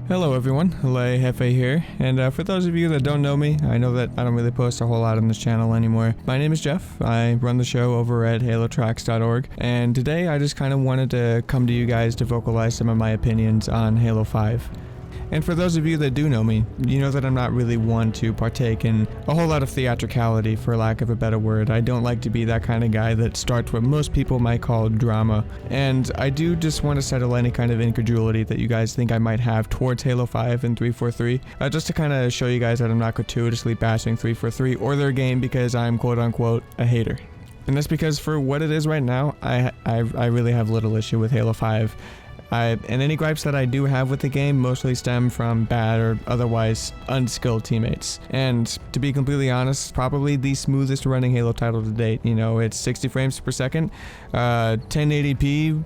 Hello everyone, Le Jefe here, and for those of you that don't know me, I know that I don't really post a whole lot on this channel anymore. My name is Jeff, I run the show over at HaloTracks.org, and today I just kind of wanted to come to you guys to vocalize some of my opinions on Halo 5. And for those of you that do know me, you know that I'm not really one to partake in a whole lot of theatricality, for lack of a better word. I don't like to be that kind of guy that starts what most people might call drama. And I do just want to settle any kind of incredulity that you guys think I might have towards Halo 5 and 343, just to kind of show you guys that I'm not gratuitously bashing 343 or their game because I'm quote-unquote a hater. And that's because for what it is right now, I really have little issue with Halo 5. And any gripes that I do have with the game mostly stem from bad or otherwise unskilled teammates. And to be completely honest, probably the smoothest running Halo title to date. You know, it's 60 frames per second, 1080p.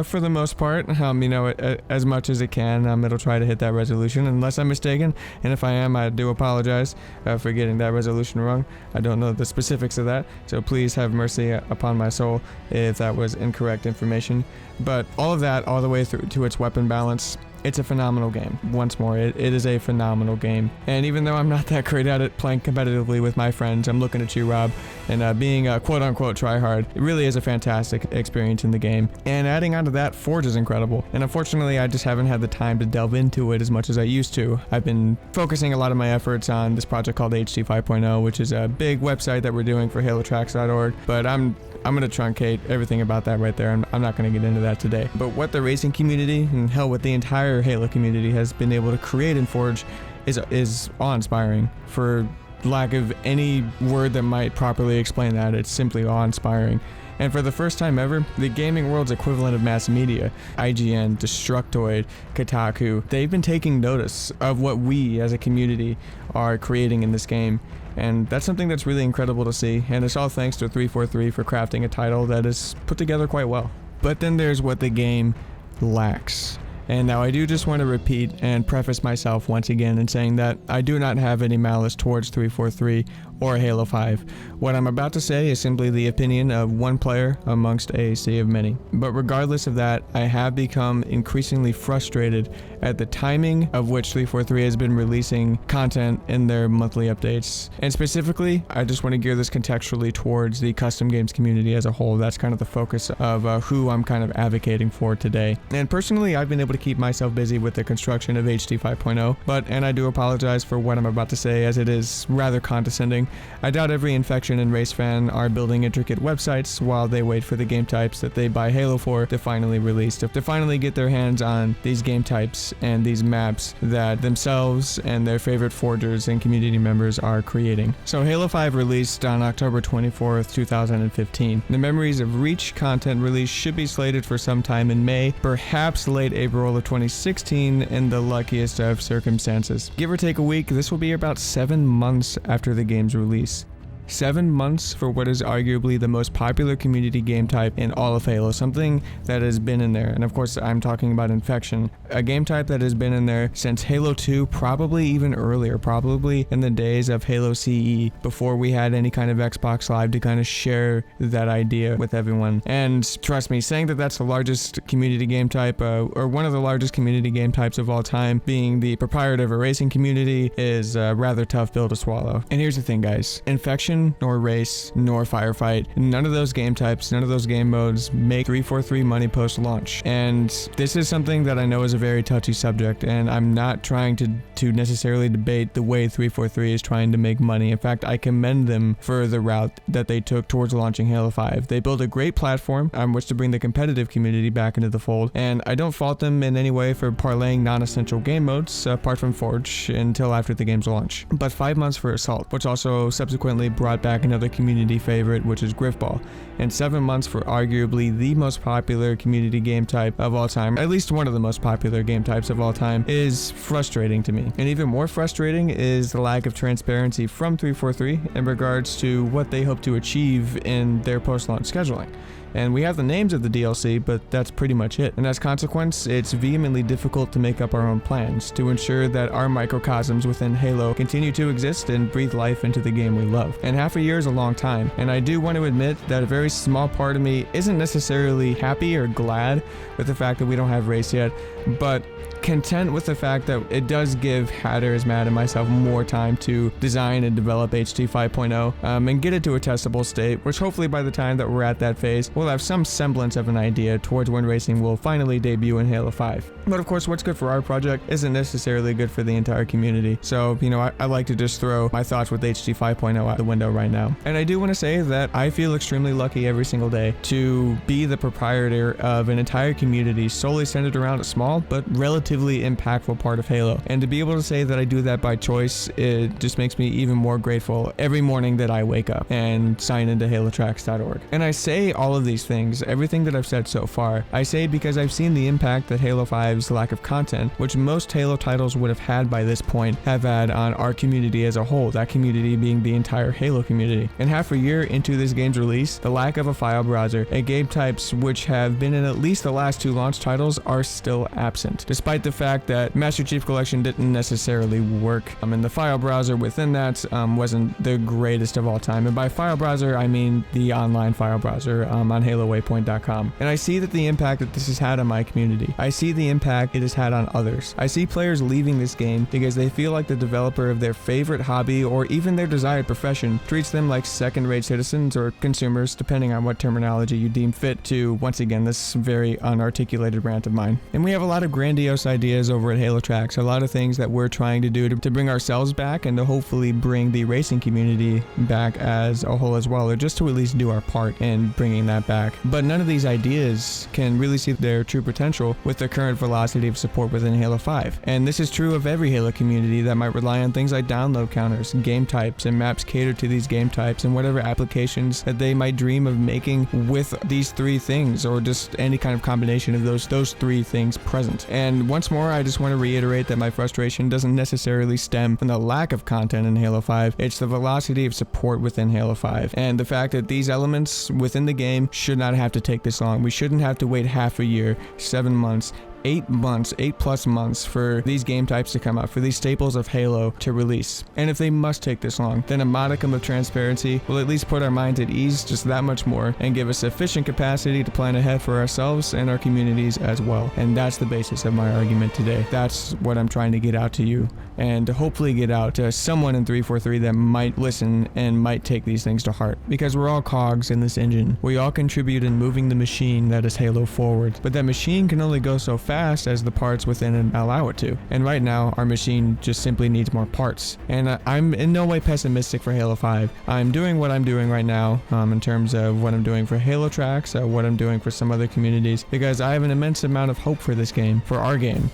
For the most part, you know, as much as it can, it'll try to hit that resolution, unless I'm mistaken, and if I am, I do apologize for getting that resolution wrong. I don't know the specifics of that, so please have mercy upon my soul if that was incorrect information. But all of that, all the way through to its weapon balance, it's a phenomenal game. Once more, it is a phenomenal game. And even though I'm not that great at it playing competitively with my friends, I'm looking at you, Rob, and being a quote-unquote tryhard, it really is a fantastic experience in the game. And adding on to that, Forge is incredible. And unfortunately, I just haven't had the time to delve into it as much as I used to. I've been focusing a lot of my efforts on this project called HD 5.0, which is a big website that we're doing for HaloTracks.org, but I'm going to truncate everything about that right there. I'm not going to get into that today. But what the racing community, and hell, what the entire Halo community has been able to create in Forge is awe-inspiring. For lack of any word that might properly explain that, it's simply awe-inspiring. And for the first time ever, the gaming world's equivalent of mass media, IGN, Destructoid, Kotaku, they've been taking notice of what we as a community are creating in this game. And that's something that's really incredible to see, and it's all thanks to 343 for crafting a title that is put together quite well. But then there's what the game lacks. And now I do just want to repeat and preface myself once again in saying that I do not have any malice towards 343 or Halo 5. What I'm about to say is simply the opinion of one player amongst a sea of many. But regardless of that, I have become increasingly frustrated at the timing of which 343 has been releasing content in their monthly updates. And specifically, I just want to gear this contextually towards the custom games community as a whole. That's kind of the focus of who I'm kind of advocating for today. And personally, I've been able to keep myself busy with the construction of HD 5.0, and I do apologize for what I'm about to say, as it is rather condescending. I doubt every Infection and Race fan are building intricate websites while they wait for the game types that they buy Halo for to finally release, to finally get their hands on these game types and these maps that themselves and their favorite forgers and community members are creating. So Halo 5 released on October 24th, 2015. The Memories of Reach content release should be slated for sometime in May, perhaps late April of 2016 in the luckiest of circumstances. Give or take a week, this will be about 7 months after the game's release. 7 months for what is arguably the most popular community game type in all of Halo, something that has been in there, and of course I'm talking about Infection, a game type that has been in there since Halo 2, probably even earlier, probably in the days of Halo CE, before we had any kind of Xbox Live to kind of share that idea with everyone. And trust me, saying that that's the largest community game type, or one of the largest community game types of all time, being the proprietor of a racing community, is a rather tough pill to swallow. And here's the thing, guys, Infection nor Race nor Firefight, none of those game types, none of those game modes make 343 money post launch. And this is something that I know is a very touchy subject, and I'm not trying to necessarily debate the way 343 is trying to make money. In fact, I commend them for the route that they took towards launching Halo 5. They built a great platform on which to bring the competitive community back into the fold, and I don't fault them in any way for parlaying non-essential game modes, apart from Forge, until after the game's launch. But 5 months for Assault, which also subsequently brought back another community favorite, which is Griffball, and 7 months for arguably the most popular community game type of all time, at least one of the most popular game types of all time, is frustrating to me. And even more frustrating is the lack of transparency from 343 in regards to what they hope to achieve in their post-launch scheduling. and we have the names of the DLC, but that's pretty much it. And as a consequence, it's vehemently difficult to make up our own plans to ensure that our microcosms within Halo continue to exist and breathe life into the game we love. And half a year is a long time, and I do want to admit that a very small part of me isn't necessarily happy or glad with the fact that we don't have race yet, but content with the fact that it does give Hatters, Matt, and myself more time to design and develop HT 5.0 and get it to a testable state, which hopefully by the time that we're at that phase, we'll have some semblance of an idea towards when racing will finally debut in Halo 5. But of course, what's good for our project isn't necessarily good for the entire community. So, I like to just throw my thoughts with HT 5.0 out the window right now. And I do want to say that I feel extremely lucky every single day to be the proprietor of an entire community solely centered around a small but relatively impactful part of Halo. And to be able to say that I do that by choice, it just makes me even more grateful every morning that I wake up and sign into HaloTracks.org. And I say all of these things, everything that I've said so far, I say because I've seen the impact that Halo 5's lack of content, which most Halo titles would have had by this point, have had on our community as a whole, that community being the entire Halo community. And half a year into this game's release, the lack of a file browser and game types which have been in at least the last 2 launch titles are still absent, despite the fact that Master Chief Collection didn't necessarily work. And the file browser within that wasn't the greatest of all time. And by file browser, I mean the online file browser on HaloWaypoint.com. And I see that the impact that this has had on my community. I see the impact it has had on others. I see players leaving this game because they feel like the developer of their favorite hobby or even their desired profession treats them like second-rate citizens or consumers, depending on what terminology you deem fit to, once again, this very unarticulated rant of mine. And we have a lot of grandiose ideas over at HaloTracks, a lot of things that we're trying to do to bring ourselves back and to hopefully bring the racing community back as a whole as well, or just to at least do our part in bringing that back. But none of these ideas can really see their true potential with the current velocity of support within Halo 5. And this is true of every Halo community that might rely on things like download counters, game types, and maps catered to these game types, and whatever applications that they might dream of making with these 3 things, or just any kind of combination of those 3 things present. And once more, I just want to reiterate that my frustration doesn't necessarily stem from the lack of content in Halo 5, it's the velocity of support within Halo 5, and the fact that these elements within the game should not have to take this long. We shouldn't have to wait half a year, 7 months, 8 months, 8+ months for these game types to come out, for these staples of Halo to release. And if they must take this long, then a modicum of transparency will at least put our minds at ease just that much more and give us sufficient capacity to plan ahead for ourselves and our communities as well. And that's the basis of my argument today. That's what I'm trying to get out to you, and to hopefully get out to someone in 343 that might listen and might take these things to heart. Because we're all cogs in this engine. We all contribute in moving the machine that is Halo forward. But that machine can only go so fast as the parts within it allow it to. And right now, our machine just simply needs more parts. And I'm in no way pessimistic for Halo 5. I'm doing what I'm doing right now in terms of what I'm doing for HaloTracks, what I'm doing for some other communities, because I have an immense amount of hope for this game, for our game.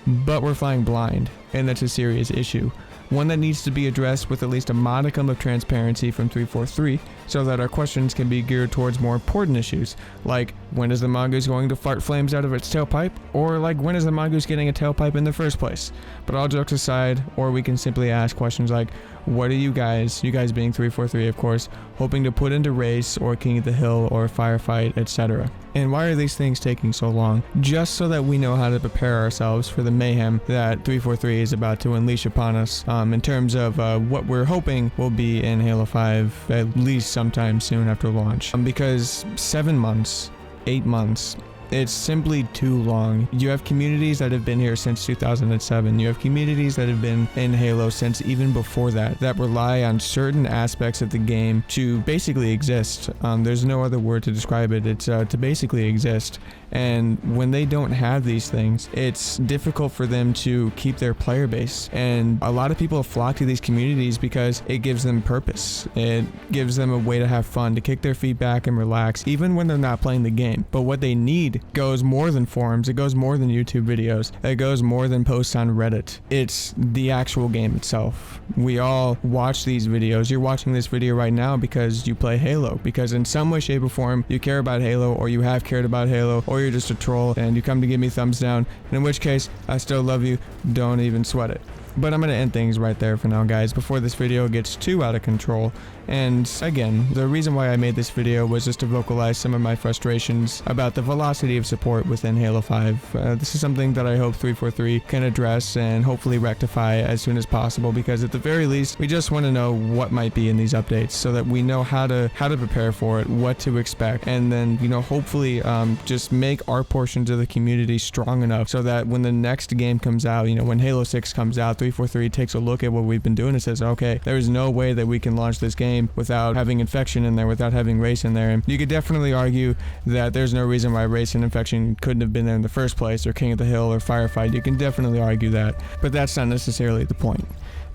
But we're flying blind, and that's a serious issue. One that needs to be addressed with at least a modicum of transparency from 343, so that our questions can be geared towards more important issues, like when is the mongoose going to fart flames out of its tailpipe, or like when is the mongoose getting a tailpipe in the first place. But all jokes aside, or we can simply ask questions like, what are you guys being 343 of course, hoping to put into race or King of the Hill or firefight, etc. And why are these things taking so long? Just so that we know how to prepare ourselves for the mayhem that 343 is about to unleash upon us in terms of what we're hoping will be in Halo 5 at least sometime soon after launch. Because 7 months, 8 months, it's simply too long. You have communities that have been here since 2007. You have communities that have been in Halo since even before that rely on certain aspects of the game to basically exist. There's no other word to describe it. It's to basically exist. And when they don't have these things, it's difficult for them to keep their player base. And a lot of people flock to these communities because it gives them purpose. It gives them a way to have fun, to kick their feet back and relax, even when they're not playing the game. But what they need goes more than forums, it goes more than YouTube videos, it goes more than posts on Reddit. It's the actual game itself. We all watch these videos. You're watching this video right now because you play Halo, because in some way, shape, or form, you care about Halo, or you have cared about Halo, or you're just a troll and you come to give me thumbs down, in which case, I still love you. Don't even sweat it. But I'm gonna end things right there for now, guys, before this video gets too out of control. And again, the reason why I made this video was just to vocalize some of my frustrations about the velocity of support within Halo 5. This is something that I hope 343 can address and hopefully rectify as soon as possible, because at the very least, we just want to know what might be in these updates so that we know how to prepare for it, what to expect, and then, you know, hopefully just make our portions of the community strong enough so that when the next game comes out, you know, when Halo 6 comes out, 343 takes a look at what we've been doing and says, okay, there is no way that we can launch this game without having infection in there, without having race in there. And you could definitely argue that there's no reason why race and infection couldn't have been there in the first place, or King of the Hill, or Firefight. You can definitely argue that, but that's not necessarily the point.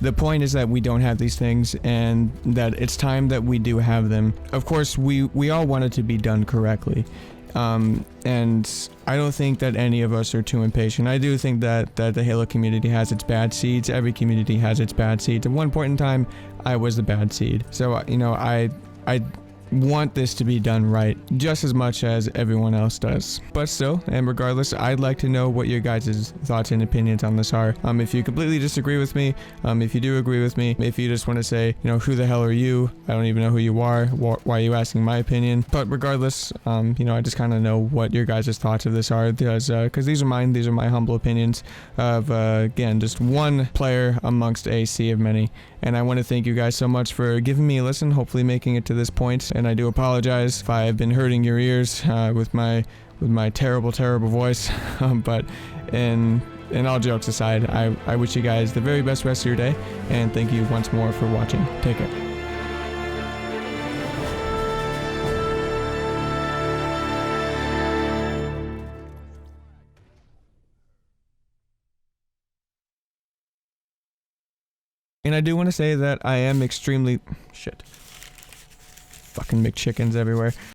The point is that we don't have these things, and that it's time that we do have them. Of course, we all want it to be done correctly. And I don't think that any of us are too impatient. I do think that the Halo community has its bad seeds. Every community has its bad seeds. At one point in time, I was the bad seed. So, you know, I want this to be done right just as much as everyone else does. But still, and regardless, I'd like to know what your guys' thoughts and opinions on this are. If you completely disagree with me, if you do agree with me, if you just want to say, you know, who the hell are you? I don't even know who you are. Why are you asking my opinion? But regardless, you know, I just kind of know what your guys' thoughts of this are, because these are mine. These are my humble opinions of, again, just one player amongst a sea of many. And I want to thank you guys so much for giving me a listen, hopefully making it to this point. And I do apologize if I have been hurting your ears with my terrible voice. But in all jokes aside, I wish you guys the very best rest of your day, and thank you once more for watching. Take care. And I do want to say that I am extremely... Shit. Fucking McChickens everywhere.